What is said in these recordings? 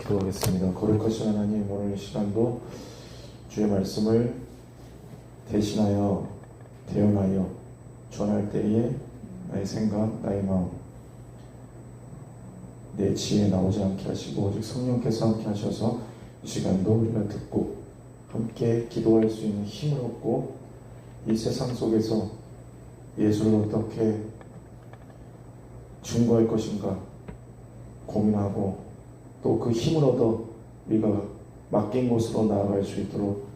기도하겠습니다. 거룩하신 하나님, 오늘 이 시간도 주의 말씀을 대신하여 대언하여 전할 때에 나의 생각, 나의 마음, 내 지혜에 나오지 않게 하시고 오직 성령께서 함께 하셔서 이 시간도 우리가 듣고 함께 기도할 수 있는 힘을 얻고 이 세상 속에서 예수를 어떻게 증거할 것인가 고민하고 또 그 힘을 얻어 우리가 맡긴 곳으로 나아갈 수 있도록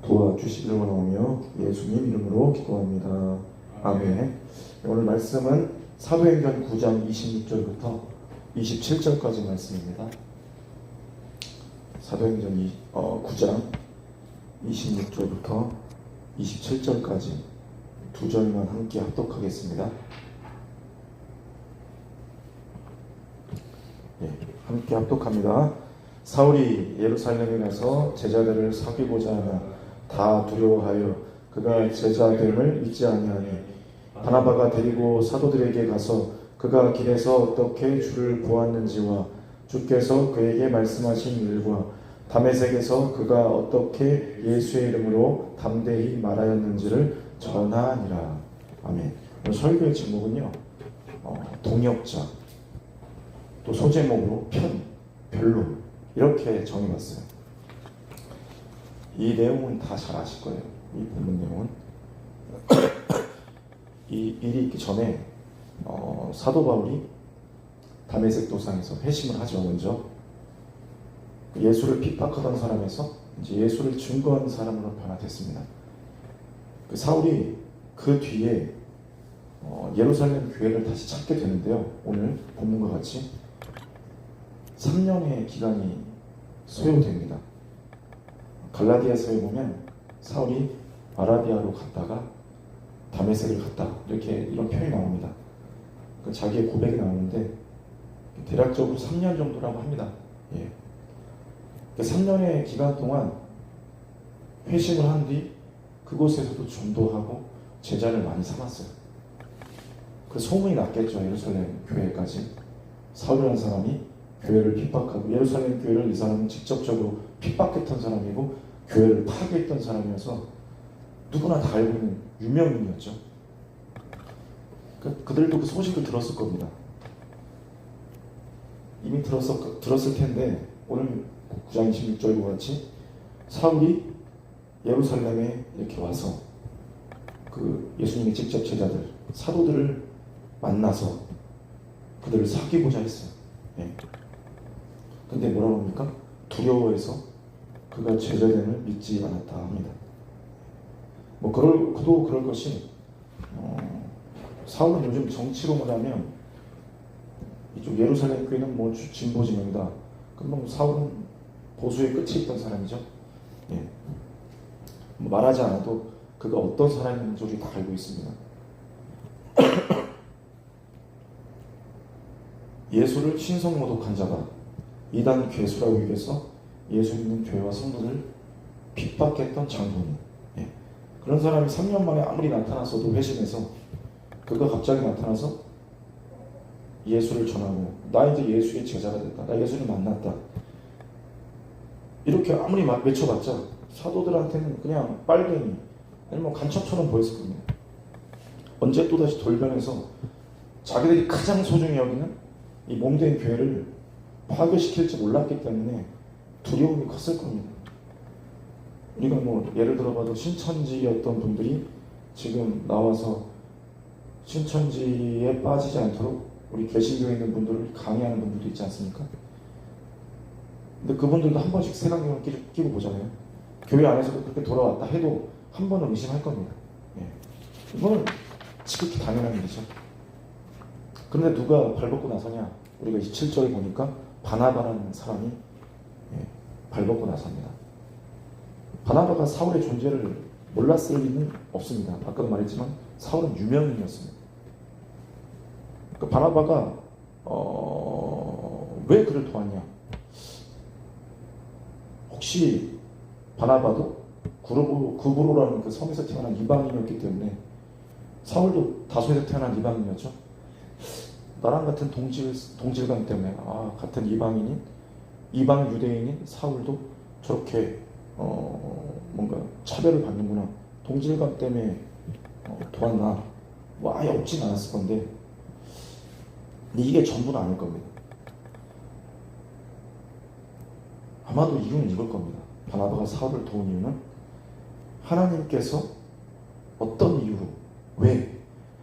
도와주시기를 원하며 예수님 이름으로 기도합니다. 아멘. 오늘 말씀은 사도행전 9장 26절부터 27절까지 말씀입니다. 사도행전 9장 26절부터 27절까지 두 절만 함께 합독하겠습니다. 함께 합독합니다. 사울이 예루살렘에 가서 제자들을 사귀고자 하나 다 두려워하여 그가 제자됨을 믿지 아니하니 바나바가 데리고 사도들에게 가서 그가 길에서 어떻게 주를 보았는지와 주께서 그에게 말씀하신 일과 다메섹에서 그가 어떻게 예수의 이름으로 담대히 말하였는지를 전하니라. 아멘. 오늘 설교의 제목은요, 동역자, 또 소제목으로 편, 변론 이렇게 정해봤어요. 이 내용은 다 잘 아실 거예요. 이 본문 내용은 이 일이 있기 전에 사도 바울이 다메섹 도상에서 회심을 하죠. 먼저 예수를 핍박하던 사람에서 이제 예수를 증거하는 사람으로 변화됐습니다. 그 사울이 그 뒤에 예루살렘 교회를 다시 찾게 되는데요. 오늘 본문과 같이 3년의 기간이 소요됩니다. 갈라디아서에 보면 사울이 아라비아로 갔다가 다메섹을 갔다 이런 표현이 나옵니다. 자기의 고백이 나오는데 대략적으로 3년 정도라고 합니다. 3년의 기간 동안 회심을 한 뒤 그곳에서도 전도하고 제자를 많이 삼았어요. 그 소문이 났겠죠. 예루살렘 교회까지 사울이라는 사람이 교회를 핍박하고, 예루살렘 교회를 이 사람은 직접적으로 핍박했던 사람이고 교회를 파괴했던 사람이어서 누구나 다 알고 있는 유명인이었죠. 그들도 그 소식을 들었을 겁니다. 이미 들었을 텐데 오늘 9장 26절과 같이 사울이 예루살렘에 이렇게 와서 그 예수님의 직접 제자들, 사도들을 만나서 그들을 사귀고자 했어요. 근데 뭐라고 합니까? 두려워해서 그가 제자됨을 믿지 않았다 합니다. 그도 그럴 것이, 사울은 요즘 정치로 말하면 이쪽 예루살렘 교회는 진보 진영이다. 그럼 사울은 보수의 끝에 있던 사람이죠. 말하지 않아도 그가 어떤 사람인지 우리 다 알고 있습니다. 예수를 신성모독한 자가 이단 괴수라고 여겨서 예수 믿는 교회와 성도들 핍박했던 장본인, 그런 사람이 3년 만에 아무리 나타났어도 회심해서 그가 갑자기 나타나서 예수를 전하고 나 이제 예수의 제자가 됐다, 나 예수를 만났다, 이렇게 아무리 외쳐봤자 사도들한테는 그냥 빨갱이 아니면 간첩처럼 보였을 겁니다. 언제 또다시 돌변해서 자기들이 가장 소중히 여기는 이 몸된 교회를 파괴시킬지 몰랐기 때문에 두려움이 컸을 겁니다. 우리가 예를 들어봐도 신천지였던 분들이 지금 나와서 신천지에 빠지지 않도록 우리 개신교에 있는 분들을 강의하는 분들도 있지 않습니까? 근데 그분들도 한 번씩 색안경을 끼고 보잖아요. 교회 안에서도 그렇게 돌아왔다 해도 한 번은 의심할 겁니다. 이거는 지극히 당연한 일이죠. 그런데 누가 발벗고 나서냐? 우리가 27절에 보니까 바나바라는 사람이 발벗고 나섭니다. 바나바가 사울의 존재를 몰랐을 리는 없습니다. 아까도 말했지만 사울은 유명인이었습니다. 바나바가 왜 그를 도왔냐? 혹시 바나바도 구브로라는 그 섬에서 태어난 이방인이었기 때문에, 사울도 다소에서 태어난 이방인이었죠. 나랑 같은 동질감 때문에 같은 이방인인 이방 유대인인 사울도 저렇게 뭔가 차별을 받는구나, 동질감 때문에 도왔나, 뭐 아예 없진 않았을 건데, 근데 이게 전부는 아닐 겁니다. 아마도 이유는 이걸 겁니다. 바나바가 사울을 도운 이유는 하나님께서 어떤 이유로, 왜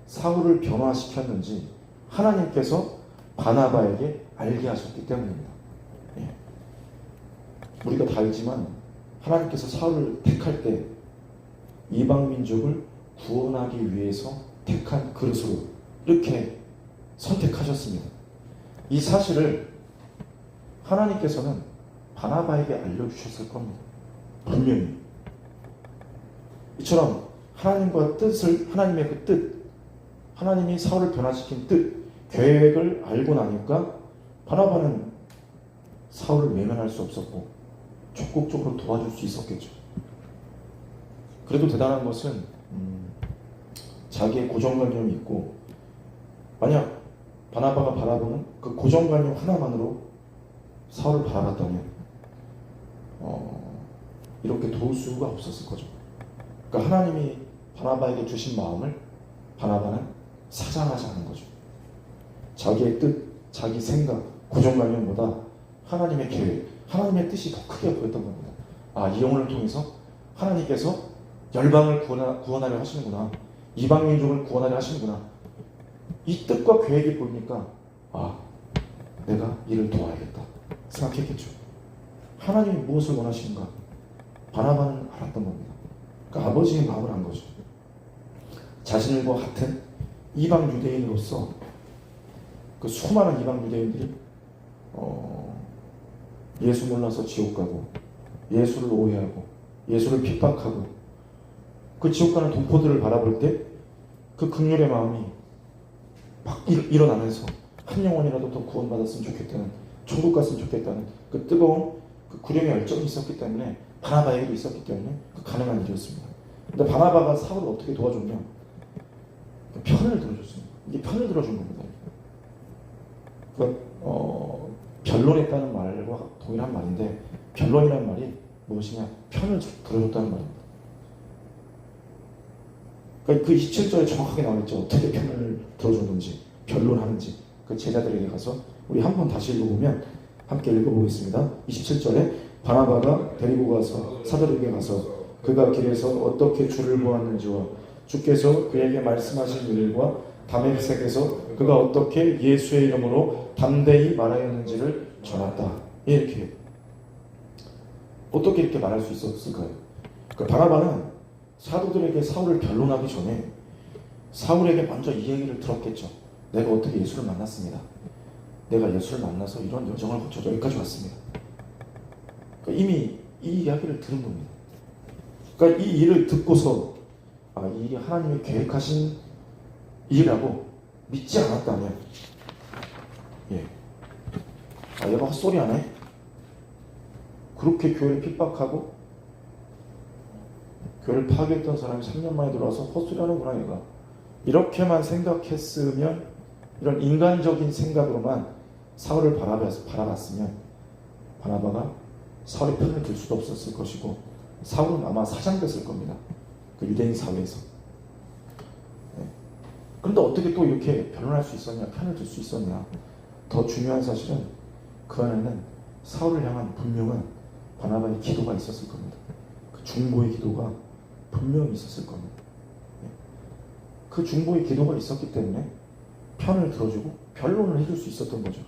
사울을 변화시켰는지 하나님께서 바나바에게 알게 하셨기 때문입니다. 예. 우리가 다 알지만 하나님께서 사울을 택할 때 이방 민족을 구원하기 위해서 택한 그릇으로 이렇게 선택하셨습니다. 이 사실을 하나님께서는 바나바에게 알려주셨을 겁니다. 분명히. 이처럼 하나님과 뜻을, 하나님의 그 뜻, 하나님이 사울을 변화시킨 뜻, 계획을 알고 나니까 바나바는 사울을 외면할 수 없었고 적극적으로 도와줄 수 있었겠죠. 그래도 대단한 것은 자기의 고정관념이 있고, 만약 바나바가 바라보는 그 고정관념 하나만으로 사울을 바라봤다면 이렇게 도울 수가 없었을 거죠. 그러니까 하나님이 바나바에게 주신 마음을 바나바는 사장하지 않은 거죠. 자기의 뜻, 자기 생각, 고정관념보다 하나님의 계획, 하나님의 뜻이 더 크게 보였던 겁니다. 아, 이 영혼을 통해서 하나님께서 열방을 구원하려 하시는구나, 이방 민족을 구원하려 하시는구나, 이 뜻과 계획이 보이니까 아, 내가 이를 도와야겠다 생각했겠죠. 하나님이 무엇을 원하시는가 바나바는 알았던 겁니다. 그러니까 아버지의 마음을 안 거죠. 자신과 같은 이방 유대인으로서 그 수많은 이방 유대인들이 예수 몰라서 지옥 가고, 예수를 오해하고, 예수를 핍박하고, 그 지옥 가는 동포들을 바라볼 때 그 긍휼의 마음이 막 일어나면서 한 영혼이라도 더 구원받았으면 좋겠다는, 천국 갔으면 좋겠다는 그 뜨거운 그 구령의 열정이 있었기 때문에, 바나바에게도 있었기 때문에 그 가능한 일이었습니다. 근데 바나바가 사울을 어떻게 도와줬냐? 편을 들어줬습니다. 이게 편을 들어준 겁니다. 그러니까 변론했다는 말과 동일한 말인데, 변론이라는 말이 무엇이냐? 편을 들어줬다는 말입니다. 그러니까 그 27절에 정확하게 나와있죠. 어떻게 편을 들어줬는지, 변론하는지. 그 제자들에게 가서 우리 한번 다시 읽어보면, 함께 읽어보겠습니다. 27절에 바나바가 데리고 가서 사도들에게 가서 그가 길에서 어떻게 주를 보았는지와 주께서 그에게 말씀하신 일과 다메섹에서 그가 어떻게 예수의 이름으로 담대히 말하였는지를 전했다. 이렇게 어떻게 이렇게 말할 수 있었을까요? 그러니까 바나바는 사도들에게 사울을 변론하기 전에 사울에게 먼저 이 얘기를 들었겠죠. 내가 어떻게 예수를 만났습니다. 내가 예수를 만나서 이런 여정을 거쳐 여기까지 왔습니다. 그러니까 이미 이 이야기를 들은 겁니다. 그러니까 이 일을 듣고서 아, 이 일이 하나님이 계획하신 일이라고 믿지 않았다면, 예, 아, 얘가 헛소리 안 해? 그렇게 교회를 핍박하고 교회를 파괴했던 사람이 3년 만에 들어와서 헛소리 하는구나 얘가, 이렇게만 생각했으면, 이런 인간적인 생각으로만 사울을 바라봤으면 바나바가 사울의 편을 들 수도 없었을 것이고, 사울은 아마 사장됐을 겁니다. 그 유대인 사회에서. 네. 그런데 어떻게 또 이렇게 변론할 수 있었냐, 편을 들 수 있었냐. 더 중요한 사실은 그 안에는 사울을 향한 분명한 바나바의 기도가 있었을 겁니다. 그 중보의 기도가 분명히 있었을 겁니다. 네. 그 중보의 기도가 있었기 때문에 편을 들어주고 변론을 해줄 수 있었던 거죠.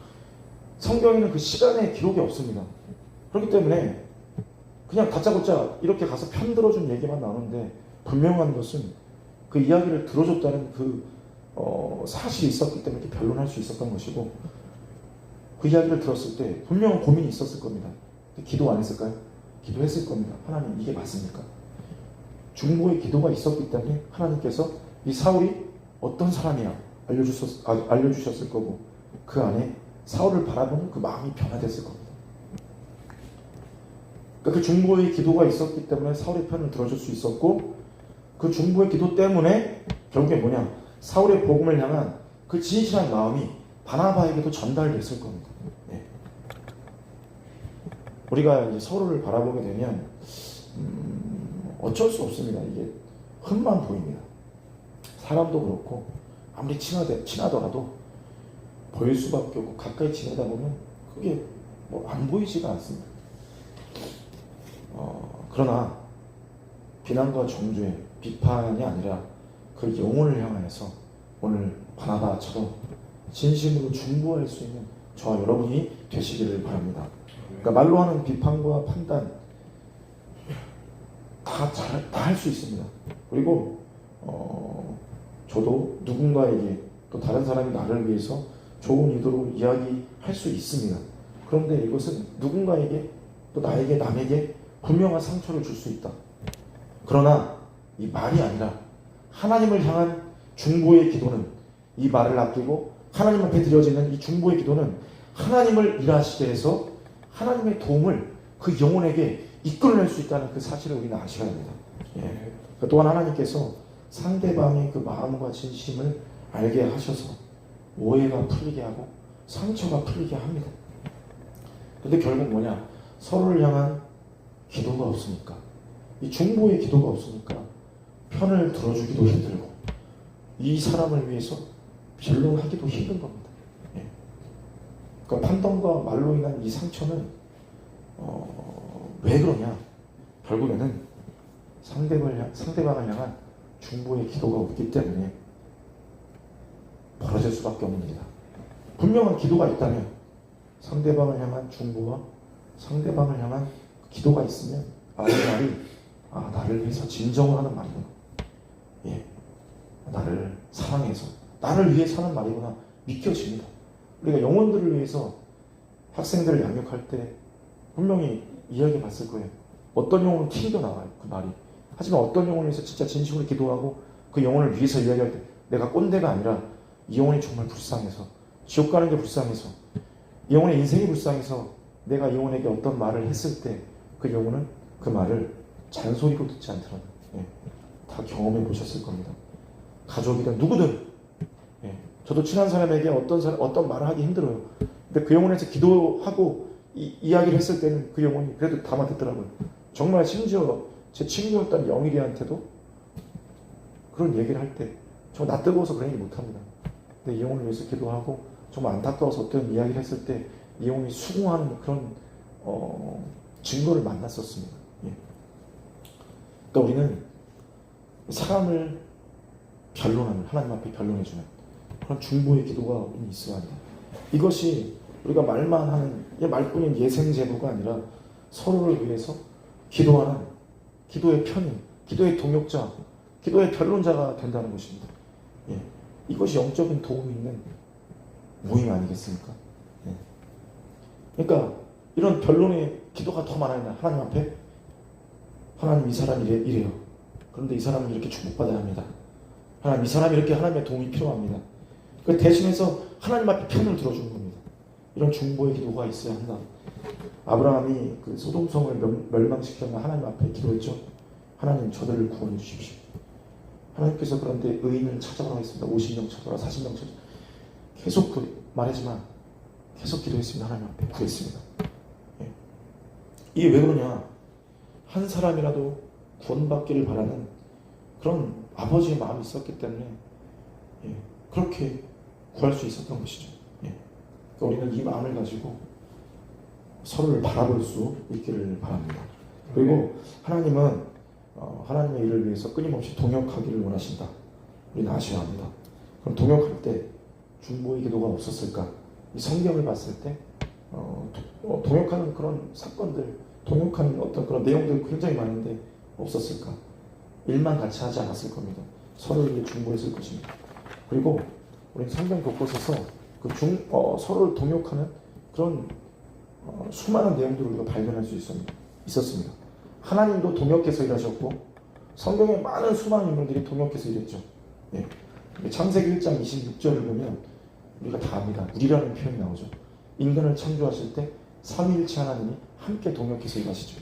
성경에는 그 시간의 기록이 없습니다. 그렇기 때문에 그냥 다짜고짜 이렇게 가서 편 들어준 얘기만 나오는데, 분명한 것은 그 이야기를 들어줬다는 그 사실이 있었기 때문에 이렇게 변론할 수 있었던 것이고, 그 이야기를 들었을 때 분명한 고민이 있었을 겁니다. 기도 안 했을까요? 기도했을 겁니다. 하나님, 이게 맞습니까? 중보의 기도가 있었기 때문에 하나님께서 이 사울이 어떤 사람이야 알려주셨을 거고, 그 안에 사울을 바라보는 그 마음이 변화됐을 겁니다. 그러니까 그 중보의 기도가 있었기 때문에 사울의 편을 들어줄 수 있었고, 그 중보의 기도 때문에 결국에 뭐냐, 사울의 복음을 향한 그 진실한 마음이 바나바에게도 전달됐을 겁니다. 네. 우리가 이제 서로를 바라보게 되면 어쩔 수 없습니다. 이게 흠만 보입니다. 사람도 그렇고 아무리 친하더라도 보일 수밖에 없고 가까이 지내다 보면 그게 뭐 안 보이지가 않습니다. 그러나 비난과 정죄, 비판이 아니라 그 영혼을 향하여서 오늘 바나바처럼 진심으로 중보할 수 있는 저와 여러분이 되시기를 바랍니다. 그러니까 말로 하는 비판과 판단 다 할 수 있습니다. 그리고 저도 누군가에게 또 다른 사람이 나를 위해서 좋은 의도로 이야기할 수 있습니다. 그런데 이것은 누군가에게 또 나에게 남에게 분명한 상처를 줄 수 있다. 그러나 이 말이 아니라 하나님을 향한 중보의 기도는 이 말을 아끼고 하나님 앞에 드려지는 이 중보의 기도는 하나님을 일하시게 해서 하나님의 도움을 그 영혼에게 이끌어낼 수 있다는 그 사실을 우리는 아셔야 합니다. 예. 또한 하나님께서 상대방의 그 마음과 진심을 알게 하셔서 오해가 풀리게 하고 상처가 풀리게 합니다. 근데 결국 뭐냐? 서로를 향한 기도가 없으니까, 이 중보의 기도가 없으니까 편을 들어주기도 힘들고 이 사람을 위해서 변론하기도 힘든 겁니다. 예. 그러니까 판단과 말로 인한 이 상처는 왜 그러냐? 결국에는 상대방을 향한 중보의 기도가 없기 때문에 벌어질 수밖에 없는 일이다. 분명한 기도가 있다면 상대방을 향한 중보와 상대방을 향한 기도가 있으면 이 말이 나를 위해서 진정을 하는 말이구나. 예, 나를 사랑해서 나를 위해 사는 말이구나 믿겨집니다. 우리가 영혼들을 위해서 학생들을 양육할 때 분명히 이야기 봤을 거예요. 어떤 영혼은 튕겨나와요, 그 말이. 하지만 어떤 영혼을 위해서 진짜 진심으로 기도하고 그 영혼을 위해서 이야기할 때 내가 꼰대가 아니라 이 영혼이 정말 불쌍해서 지옥 가는 게 불쌍해서 이 영혼의 인생이 불쌍해서 내가 이 영혼에게 어떤 말을 했을 때 그 영혼은 그 말을 잔소리로 듣지 않더라도 다 경험해 보셨을 겁니다. 가족이든 누구든 저도 친한 사람에게 어떤 말을 하기 힘들어요. 근데 그 영혼에서 기도하고 이야기를 했을 때는 그 영혼이 그래도 담아 듣더라고요. 정말 심지어 제 친구였던 영일이한테도 그런 얘기를 할 때 정말 나 뜨거워서 그런 얘기 못합니다. 근데 이 영혼을 위해서 기도하고 정말 안타까워서 어떤 이야기를 했을 때 이 영혼이 수긍하는 그런 증거를 만났었습니다. 예. 그러니까 우리는 사람을 변론하는, 하나님 앞에 변론해주는 그런 중보의 기도가 있어야 합니다. 이것이 우리가 말만 하는 말뿐인 예생제도가 아니라 서로를 위해서 기도하는 기도의 편인, 기도의 동역자, 기도의 변론자가 된다는 것입니다. 예. 이것이 영적인 도움이 있는 모임 아니겠습니까? 예. 그러니까 이런 변론의 기도가 더 많아요. 하나님 앞에 하나님 이 사람이 이래요. 그런데 이 사람은 이렇게 축복받아야 합니다. 하나님 이 사람이 이렇게 하나님의 도움이 필요합니다. 그 대신해서 하나님 앞에 편을 들어주는 겁니다. 이런 중보의 기도가 있어야 한다. 아브라함이 그 소돔성을 멸망시켰나 하나님 앞에 기도했죠. 하나님 저들을 구원해 주십시오. 하나님께서 그런데 의인을 찾아보라고 했습니다. 50명 찾아라, 40명 찾아라. 계속 말하지만 계속 기도했습니다. 하나님 앞에 구했습니다. 예. 이게 왜 그러냐? 한 사람이라도 구원받기를 바라는 그런 아버지의 마음이 있었기 때문에 그렇게 구할 수 있었던 것이죠. 그러니까 우리는 이 마음을 가지고 서로를 바라볼 수 있기를 바랍니다. 그리고 하나님은 하나님의 일을 위해서 끊임없이 동역하기를 원하신다. 우리는 아셔야 합니다. 그럼 동역할 때 중보의 기도가 없었을까? 이 성경을 봤을 때 동역하는 그런 사건들, 동역하는 어떤 그런 내용들 굉장히 많은데 없었을까? 일만 같이 하지 않았을 겁니다. 서로를 위해 중보했을 것입니다. 그리고 우리 성경 곳곳에서 서로를 동역하는 그런 수많은 내용들을 우리가 발견할 수 있었습니다. 하나님도 동역해서 일하셨고 성경에 많은 수많은 인물들이 동역해서 일했죠. 예. 창세기 1장 26절을 보면 우리가 다 압니다. 우리라는 표현이 나오죠. 인간을 창조하실 때 삼위일체 하나님이 함께 동역해서 일하시죠.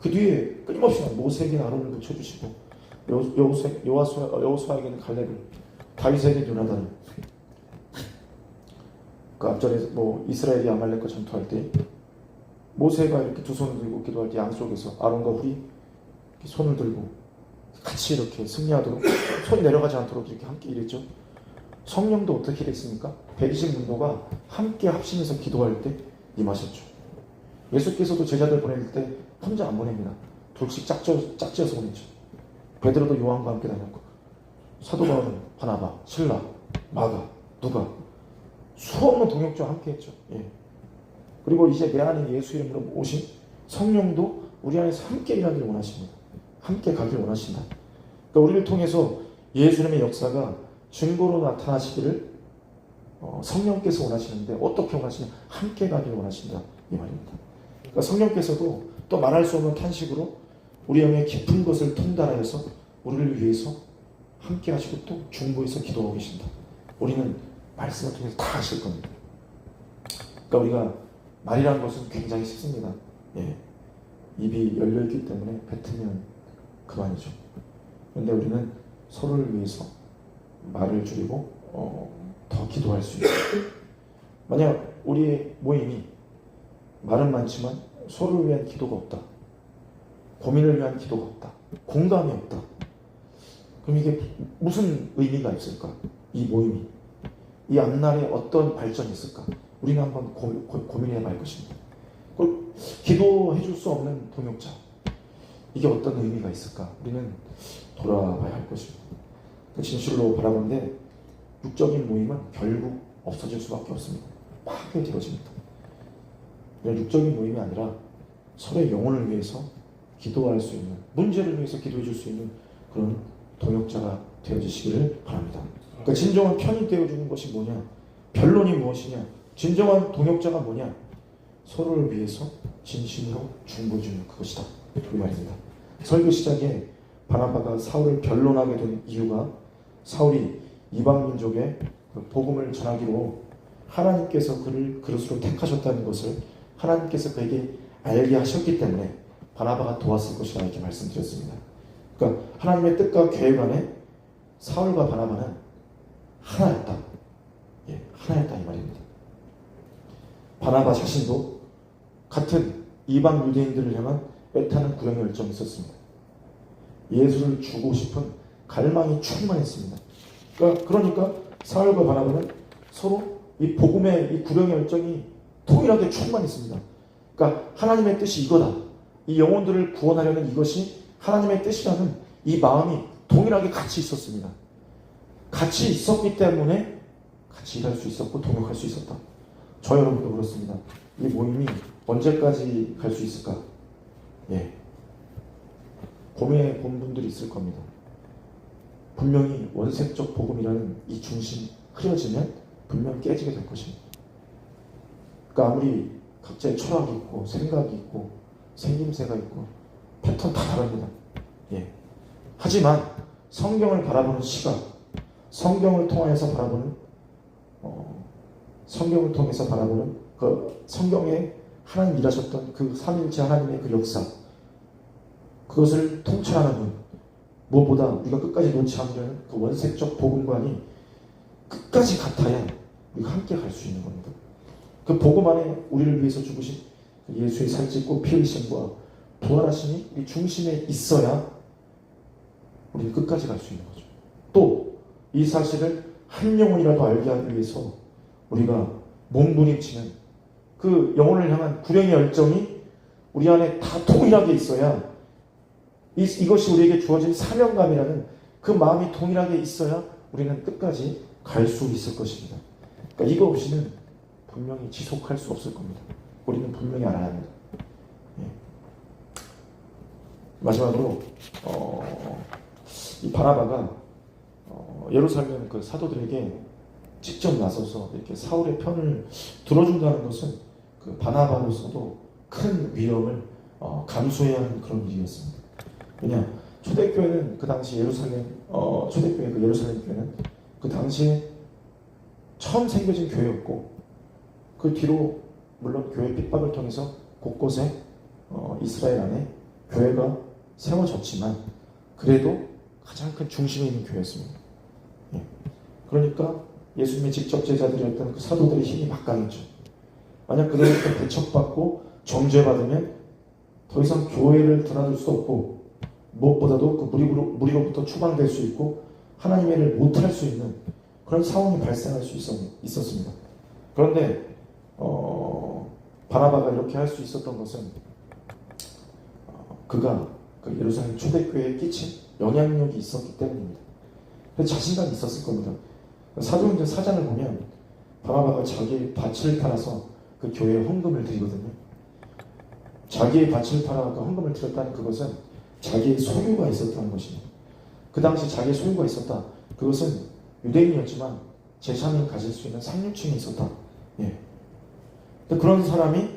그 뒤에 끊임없이 모세에게 아론을 붙여주시고 여호수아에게는 갈렙을, 다윗에게 요나단을, 그 앞전에 이스라엘이 아말렉과 전투할 때 모세가 이렇게 두 손을 들고 기도할 때 양쪽에서 아론과 훌이 이렇게 손을 들고 같이 이렇게 승리하도록 손이 내려가지 않도록 이렇게 함께 일했죠. 성령도 어떻게 됐습니까? 120문도가 함께 합심해서 기도할 때 임하셨죠. 예수께서도 제자들 보낼 때 혼자 안 보냅니다. 둘씩 짝지어서 보냈죠. 베드로도 요한과 함께 다녔고, 사도 바울은 바나바, 실라, 마가, 누가 수없는 동역자와 함께 했죠. 예. 그리고 이제 내 안에 예수 이름으로 오신 성령도 우리 안에서 함께 일하기를 원하십니다. 함께 가기를 원하신다. 그러니까 우리를 통해서 예수님의 역사가 증거로 나타나시기를 성령께서 원하시는데 어떻게 원하시냐? 함께 가기를 원하신다. 이 말입니다. 그러니까 성령께서도 또 말할 수 없는 탄식으로 우리 영의 깊은 것을 통달하여서 우리를 위해서 함께 하시고 또 중보해서 기도하고 계신다. 우리는 말씀을 통해서 다 하실 겁니다. 그러니까 우리가 말이라는 것은 굉장히 쉽습니다. 예. 입이 열려있기 때문에 뱉으면 그만이죠. 그런데 우리는 서로를 위해서 말을 줄이고 더 기도할 수 있어요. 만약 우리의 모임이 말은 많지만 서로를 위한 기도가 없다, 고민을 위한 기도가 없다, 공감이 없다, 그럼 이게 무슨 의미가 있을까? 이 모임이 이 앞날에 어떤 발전이 있을까? 우리는 한번 고민해 볼 것입니다. 기도해 줄 수 없는 동역자, 이게 어떤 의미가 있을까? 우리는 돌아봐야 할 것입니다. 진실로 바라보는데 육적인 모임은 결국 없어질 수밖에 없습니다. 파괴되어집니다. 육적인 모임이 아니라 서로의 영혼을 위해서 기도할 수 있는, 문제를 위해서 기도해 줄 수 있는 그런 동역자가 되어주시기를 바랍니다. 그러니까 진정한 편이 되어주는 것이 뭐냐? 변론이 무엇이냐? 진정한 동역자가 뭐냐? 서로를 위해서 진심으로 중보주는 그것이다. 그 말입니다. 설교 시작에 바나바가 사울을 변론하게 된 이유가 사울이 이방민족의 복음을 전하기로 하나님께서 그를 그릇으로 택하셨다는 것을 하나님께서 그에게 알게 하셨기 때문에 바나바가 도왔을 것이다 이렇게 말씀드렸습니다. 그러니까 하나님의 뜻과 계획 안에 사울과 바나바는 하나였다. 예, 하나였다 이 말입니다. 바나바 자신도 같은 이방 유대인들을 향한 애타는 구령의 열정이 있었습니다. 예수를 주고 싶은 갈망이 충만했습니다. 그러니까 사울과 바나바는 서로 이 복음의 이 구령의 열정이 통일하게 충만했습니다. 그러니까 하나님의 뜻이 이거다. 이 영혼들을 구원하려는 이것이 하나님의 뜻이라는 이 마음이 동일하게 같이 있었습니다. 같이 있었기 때문에 같이 일할 수 있었고 동역할 수 있었다. 저 여러분도 그렇습니다. 이 모임이 언제까지 갈 수 있을까? 예. 고민해 본 분들이 있을 겁니다. 분명히 원색적 복음이라는 이 중심이 흐려지면 분명 깨지게 될 것입니다. 그러니까 아무리 각자의 철학이 있고 생각이 있고 생김새가 있고 패턴 다 다릅니다. 예. 하지만 성경을 바라보는 시각, 성경을 통해서 바라보는 성경을 통해서 바라보는 그 성경에 하나님 일하셨던 그 삼일체 하나님의 그 역사, 그것을 통찰하는 분, 무엇보다 우리가 끝까지 놓지 않으려는 그 원색적 복음관이 끝까지 같아야 우리가 함께 갈 수 있는 겁니다. 그 복음 안에 우리를 위해서 죽으신 예수의 살짓고 피 흘리심과 부활하심이 이 중심에 있어야 우리는 끝까지 갈 수 있는 거죠. 또 이 사실을 한 영혼이라도 알게 하기 위해서 우리가 몸부림치는 그 영혼을 향한 구령의 열정이 우리 안에 다 동일하게 있어야 이것이 우리에게 주어진 사명감이라는 그 마음이 동일하게 있어야 우리는 끝까지 갈 수 있을 것입니다. 그러니까 이거 없이는 분명히 지속할 수 없을 겁니다. 우리는 분명히 알아야 합니다. 예. 마지막으로 이 바나바가 예루살렘 그 사도들에게 직접 나서서 이렇게 사울의 편을 들어준다는 것은 그 바나바로서도 큰 위험을 감수해야 하는 그런 일이었습니다. 왜냐, 초대교회는 그 당시 초대교회 그 예루살렘 교회는 그 당시에 처음 생겨진 교회였고, 그 뒤로 물론 교회 핍박을 통해서 곳곳에 이스라엘 안에 교회가 세워졌지만 그래도 가장 큰 중심에 있는 교회였습니다. 예. 그러니까 예수님의 직접 제자들이었던 그 사도들의 힘이 막강했죠. 만약 그들한테 배척받고 정죄받으면 더 이상 교회를 드나들 수도 없고, 무엇보다도 그 무리로부터 추방될 수 있고 하나님의 일을 못할 수 있는 그런 상황이 발생할 수 있었습니다. 그런데 바나바가 이렇게 할 수 있었던 것은 그가 그 예루살렘 초대교회에 끼친 영향력이 있었기 때문입니다. 자신감이 있었을 겁니다. 사도행전 4장을 보면 바나바가 자기의 밭을 팔아서 그 교회에 헌금을 드리거든요. 자기의 밭을 팔아 그 헌금을 드렸다는 그것은 자기의 소유가 있었다는 것입니다. 그 당시 자기의 소유가 있었다. 그것은 유대인이었지만 제3인 가질 수 있는 상류층이 있었다. 예. 그런 사람이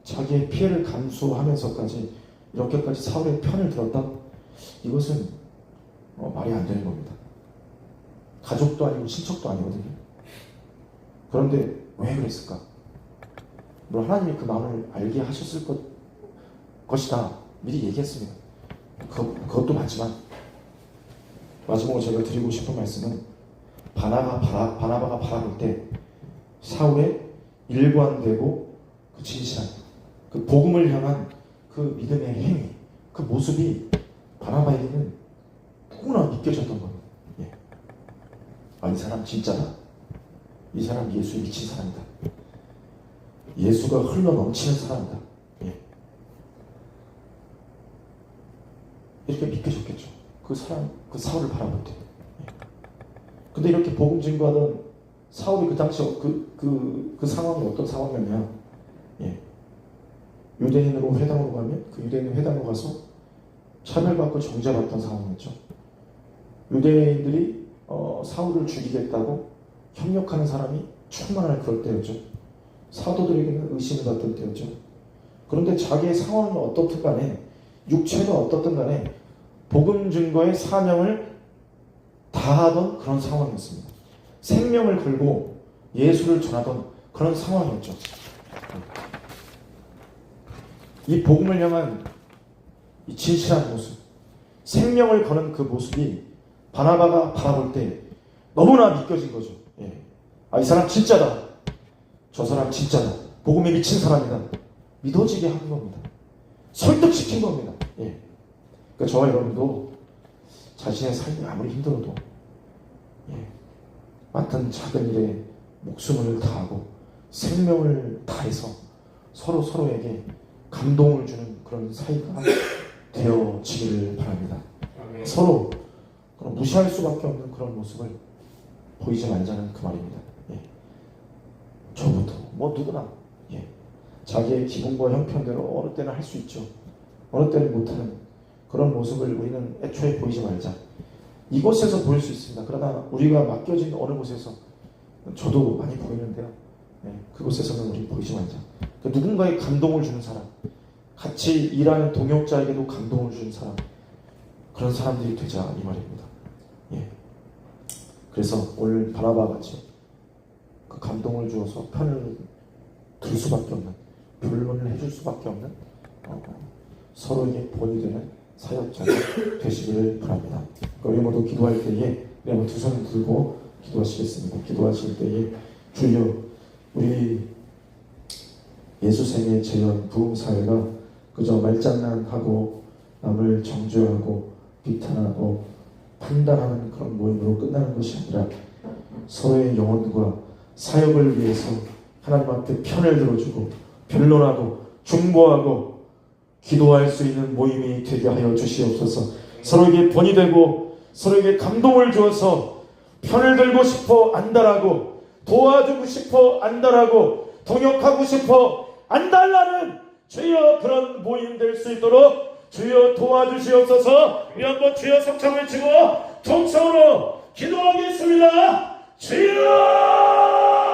자기의 피해를 감수하면서까지 이렇게까지 사울의 편을 들었다? 이것은 말이 안 되는 겁니다. 가족도 아니고 친척도 아니거든요. 그런데 왜 그랬을까? 물론 하나님이 그 마음을 알게 하셨을 것이다. 미리 얘기했습니다. 그것도 맞지만 마지막으로 제가 드리고 싶은 말씀은 바나바가 바라볼 때 사울의 일관되고 그 진실한 그 복음을 향한 그 믿음의 행위, 그 모습이 바나바에게는 누구나 믿겨졌던 겁니다. 예. 이 사람 진짜다. 이 사람 예수에 미친 사람이다. 예수가 흘러 넘치는 사람이다. 예. 이렇게 믿겨졌겠죠. 그 사울을 바라볼 때. 예. 근데 이렇게 복음 증거하던 사울이 그 당시 그 상황이 어떤 상황이었냐? 예. 유대인으로 회당으로 가면 그 유대인 회당으로 가서 차별받고 정죄받던 상황이었죠. 유대인들이 사울을 죽이겠다고 협력하는 사람이 충만할 그럴 때였죠. 사도들에게는 의심을 받던 때였죠. 그런데 자기의 상황이 어떻든 간에 육체가 어떻든 간에 복음 증거의 사명을 다하던 그런 상황이었습니다. 생명을 걸고 예수를 전하던 그런 상황이었죠. 이 복음을 향한 이 진실한 모습, 생명을 거는 그 모습이 바나바가 바라볼 때 너무나 믿겨진 거죠. 예. 이 사람 진짜다. 저 사람 진짜다. 복음에 미친 사람이다. 믿어지게 한 겁니다. 설득시킨 겁니다. 예. 그러니까 저와 여러분도 자신의 삶이 아무리 힘들어도 맡은 작은 일에 목숨을 다하고 생명을 다해서 서로에게 감동을 주는 그런 사이가 되어지기를 바랍니다. 서로 무시할 수밖에 없는 그런 모습을 보이지 말자는 그 말입니다. 예. 저부터 누구나 자기의 기분과 형편대로 어느 때는 할 수 있죠. 어느 때는 못하는 그런 모습을 우리는 애초에 보이지 말자. 이곳에서 보일 수 있습니다. 그러나 우리가 맡겨진 어느 곳에서 저도 많이 보이는데요. 그곳에서는 우리 보이지 말자. 그러니까 누군가의 감동을 주는 사람, 같이 일하는 동역자에게도 감동을 주는 사람, 그런 사람들이 되자 이 말입니다. 그래서 오늘 바나바 같이 그 감동을 주어서 편을 들 수밖에 없는, 변론을 해줄 수밖에 없는 서로에게 본이 되는 사역자가 되시기를 바랍니다. 우리 모두 기도할 때에 한번 두 손을 들고 기도하시겠습니다. 기도하실 때에 주여, 우리 예수생의 재현 부흥사회가 그저 말장난하고 남을 정죄하고 비탄하고 판단하는 그런 모임으로 끝나는 것이 아니라 서로의 영혼과 사역을 위해서 하나님 앞에 편을 들어주고 변론하고 중보하고 기도할 수 있는 모임이 되게 하여 주시옵소서. 서로에게 본이 되고 서로에게 감동을 주어서 편을 들고 싶어 안달하고 도와주고 싶어 안달하고 동역하고 싶어 안달나는 주여 그런 모임 될 수 있도록 주여 도와주시옵소서. 우리 한번 주여 성창 외치고 통성으로 기도하겠습니다. 주여!